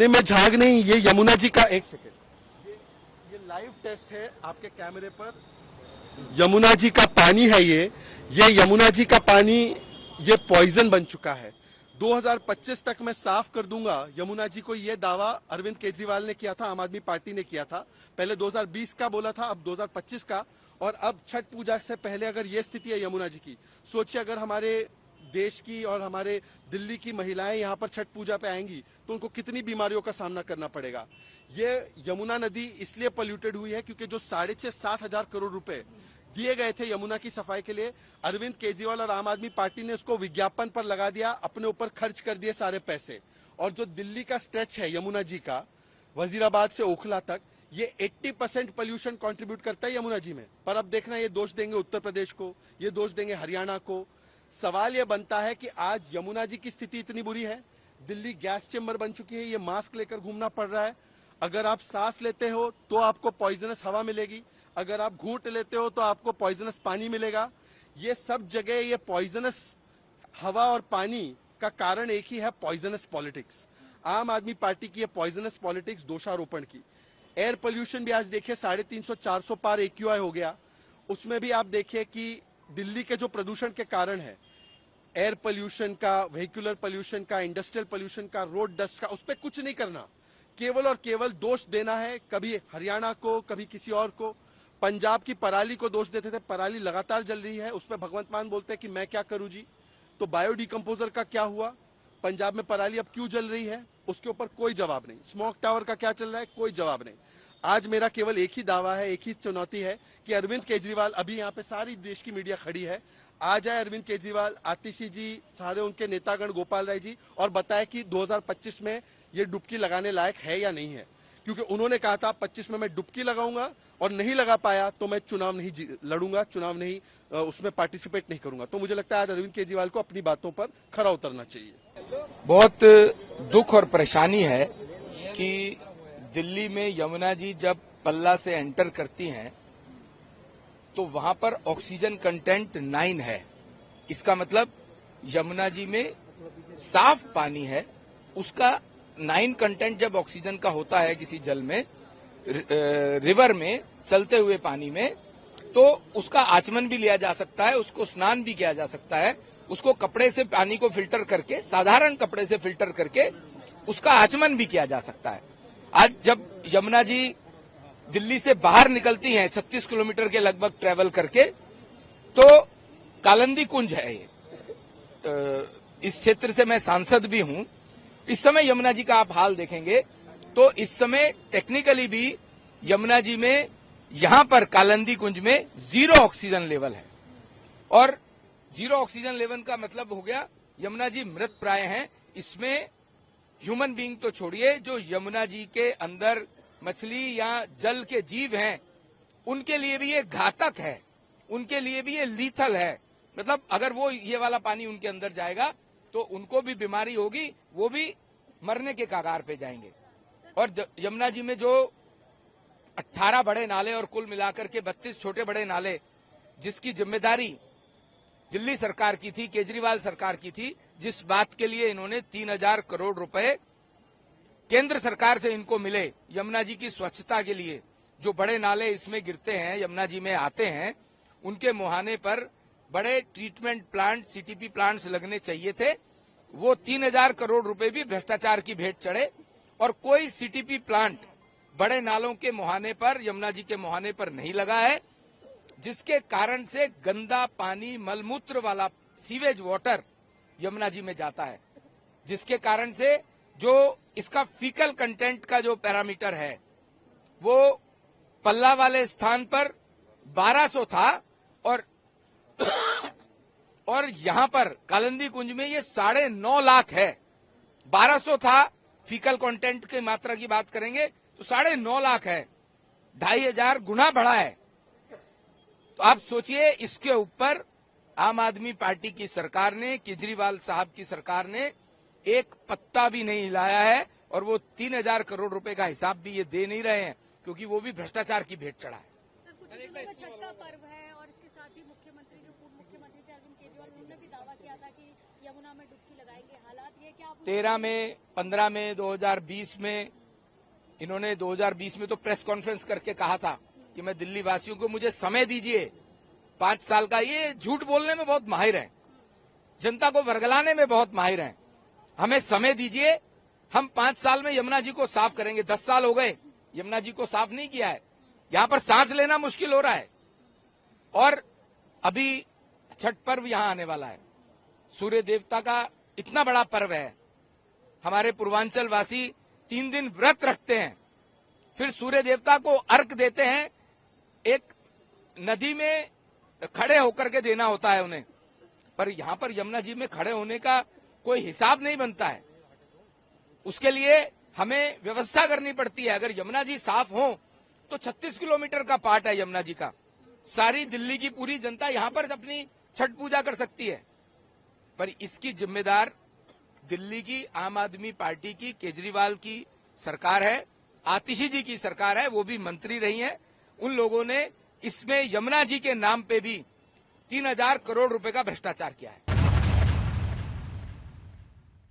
नहीं, मैं झाग नहीं, ये यमुना जी का, एक सेकेंड, ये लाइव टेस्ट है आपके कैमरे पर। यमुना जी का पानी है ये यमुना जी का पानी, ये पॉइजन बन चुका है। 2025 तक मैं साफ कर दूंगा यमुना जी को, ये दावा अरविंद केजरीवाल ने किया था, आम आदमी पार्टी ने किया था। पहले 2020 का बोला था, अब 2025 का। और अब छठ पूजा से पहले अगर ये स्थिति है यमुना जी की, सोचिए अगर हमारे देश की और हमारे दिल्ली की महिलाएं यहाँ पर छठ पूजा पे आएंगी तो उनको कितनी बीमारियों का सामना करना पड़ेगा। ये यमुना नदी इसलिए पोल्यूटेड हुई है क्योंकि जो 6,500-7 हजार करोड़ रुपए दिए गए थे यमुना की सफाई के लिए, अरविंद केजरीवाल और आम आदमी पार्टी ने उसको विज्ञापन पर लगा दिया, अपने ऊपर खर्च कर दिए सारे पैसे। और जो दिल्ली का स्ट्रेच है यमुना जी का, वजीराबाद से ओखला तक, ये 80% पोल्यूशन कंट्रीब्यूट करता है यमुना जी में। पर अब देखना, ये दोष देंगे उत्तर प्रदेश को, ये दोष देंगे हरियाणा को। सवाल ये बनता है कि आज यमुना जी की स्थिति इतनी बुरी है, दिल्ली गैस चेंबर बन चुकी है, ये मास्क लेकर घूमना पड़ रहा है। अगर आप सांस लेते हो तो आपको पॉइजनस हवा मिलेगी, अगर आप घूंट लेते हो तो आपको पॉइजनस पानी मिलेगा। ये सब जगह ये पॉइजनस हवा और पानी का कारण एक ही है, पॉइजनस पॉलिटिक्स। आम आदमी पार्टी की ये पॉइजनस पॉलिटिक्स, दोषारोपण की। एयर पोल्यूशन भी आज देखिए 350-400 पार AQI हो गया। उसमें भी आप देखिए कि दिल्ली के जो प्रदूषण के कारण है, एयर पोल्यूशन का, व्हीकुलर पोल्यूशन का, इंडस्ट्रियल पोल्यूशन का, रोड डस्ट का, उस पर कुछ नहीं करना, केवल और केवल दोष देना है कभी हरियाणा को, कभी किसी और को। पंजाब की पराली को दोष देते थे, पराली लगातार जल रही है, उसमें भगवंत मान बोलते हैं कि मैं क्या करूं जी। तो बायोडिकम्पोजर का क्या हुआ, पंजाब में पराली अब क्यों जल रही है, उसके ऊपर कोई जवाब नहीं। स्मोक टावर का क्या चल रहा है, कोई जवाब नहीं। आज मेरा केवल एक ही दावा है, एक ही चुनौती है कि अरविंद केजरीवाल, अभी यहाँ पे सारी देश की मीडिया खड़ी है, आ जाए अरविंद केजरीवाल, आतिशी जी, सारे उनके नेतागण, गोपाल राय जी, और बताए कि 2025 में ये डुबकी लगाने लायक है या नहीं है। क्योंकि उन्होंने कहा था 25 में मैं डुबकी लगाऊंगा, और नहीं लगा पाया तो मैं चुनाव नहीं लड़ूंगा, चुनाव नहीं उसमें पार्टिसिपेट नहीं करूंगा। तो मुझे लगता है आज अरविंद केजरीवाल को अपनी बातों पर खरा उतरना चाहिए। बहुत दुख और परेशानी है कि दिल्ली में यमुना जी जब पल्ला से एंटर करती हैं तो वहां पर ऑक्सीजन कंटेंट 9 है। इसका मतलब यमुना जी में साफ पानी है, उसका 9 कंटेंट जब ऑक्सीजन का होता है किसी जल में, रिवर में, चलते हुए पानी में, तो उसका आचमन भी लिया जा सकता है, उसको स्नान भी किया जा सकता है, उसको कपड़े से पानी को फिल्टर करके, साधारण कपड़े से फिल्टर करके उसका आचमन भी किया जा सकता है। आज जब यमुना जी दिल्ली से बाहर निकलती हैं 36 किलोमीटर के लगभग ट्रेवल करके, तो कालंदी कुंज है ये, इस क्षेत्र से मैं सांसद भी हूं। इस समय यमुना जी का आप हाल देखेंगे तो इस समय टेक्निकली भी यमुना जी में, यहां पर कालंदी कुंज में 0 ऑक्सीजन लेवल है। और 0 ऑक्सीजन लेवल का मतलब हो गया यमुना जी मृत प्राय हैं। इसमें ह्यूमन बीइंग तो छोड़िए, जो यमुना जी के अंदर मछली या जल के जीव हैं उनके लिए भी ये घातक है, उनके लिए भी ये लीथल है। मतलब अगर वो ये वाला पानी उनके अंदर जाएगा तो उनको भी बीमारी होगी, वो भी मरने के कगार पे जाएंगे। और यमुना जी में जो 18 बड़े नाले और कुल मिलाकर के 32 छोटे बड़े नाले, जिसकी जिम्मेदारी दिल्ली सरकार की थी, केजरीवाल सरकार की थी, जिस बात के लिए इन्होंने 3,000 करोड़ रुपए केंद्र सरकार से इनको मिले यमुना जी की स्वच्छता के लिए, जो बड़े नाले इसमें गिरते हैं, यमुना जी में आते हैं, उनके मुहाने पर बड़े ट्रीटमेंट प्लांट, सीटीपी प्लांट्स लगने चाहिए थे। वो 3,000 करोड़ रुपए भी भ्रष्टाचार की भेंट चढ़े और कोई सीटीपी प्लांट बड़े नालों के मुहाने पर, यमुना जी के मुहाने पर नहीं लगा है, जिसके कारण से गंदा पानी, मलमूत्र वाला सीवेज वाटर यमुना जी में जाता है, जिसके कारण से जो इसका फीकल कंटेंट का जो पैरामीटर है वो पल्ला वाले स्थान पर 1200 था और यहां पर कालंदी कुंज में ये 9.5 लाख है। 1200 था, फीकल कंटेंट की मात्रा की बात करेंगे तो 9.5 लाख है, 2,500 गुना बढ़ा है। तो आप सोचिए, इसके ऊपर आम आदमी पार्टी की सरकार ने, केजरीवाल साहब की सरकार ने एक पत्ता भी नहीं हिलाया है, और वो 3,000 करोड़ रुपए का हिसाब भी ये दे नहीं रहे हैं, क्योंकि वो भी भ्रष्टाचार की भेंट चढ़ा है। छठ का पर्व है और इसके साथ ही मुख्यमंत्री, जो पूर्व मुख्यमंत्री थे अरविंद केजरीवाल, उन्होंने भी दावा किया किया था कि यमुना में डुबकी लगाएंगे, हालात ये क्या? 13 में, 15 में, 2020 में, इन्होंने 2020 में तो प्रेस कॉन्फ्रेंस करके कहा था कि मैं दिल्ली वासियों को मुझे समय दीजिए 5 साल का। ये झूठ बोलने में बहुत माहिर हैं, जनता को वर्गलाने में बहुत माहिर हैं। हमें समय दीजिए, हम 5 साल में यमुना जी को साफ करेंगे। 10 साल हो गए, यमुना जी को साफ नहीं किया है। यहां पर सांस लेना मुश्किल हो रहा है। और अभी छठ पर्व यहां आने वाला है, सूर्य देवता का इतना बड़ा पर्व है। हमारे पूर्वांचल वासी 3 दिन व्रत रखते हैं, फिर सूर्य देवता को अर्घ देते हैं। एक नदी में खड़े होकर के देना होता है उन्हें, पर यहां पर यमुना जी में खड़े होने का कोई हिसाब नहीं बनता है। उसके लिए हमें व्यवस्था करनी पड़ती है। अगर यमुना जी साफ हो तो 36 किलोमीटर का पार्ट है यमुना जी का, सारी दिल्ली की पूरी जनता यहां पर अपनी छठ पूजा कर सकती है। पर इसकी जिम्मेदार दिल्ली की आम आदमी पार्टी की, केजरीवाल की सरकार है, आतिशी जी की सरकार है, वो भी मंत्री रही हैं। उन लोगों ने इसमें यमुना जी के नाम पे भी 3000 करोड़ रुपए का भ्रष्टाचार किया है।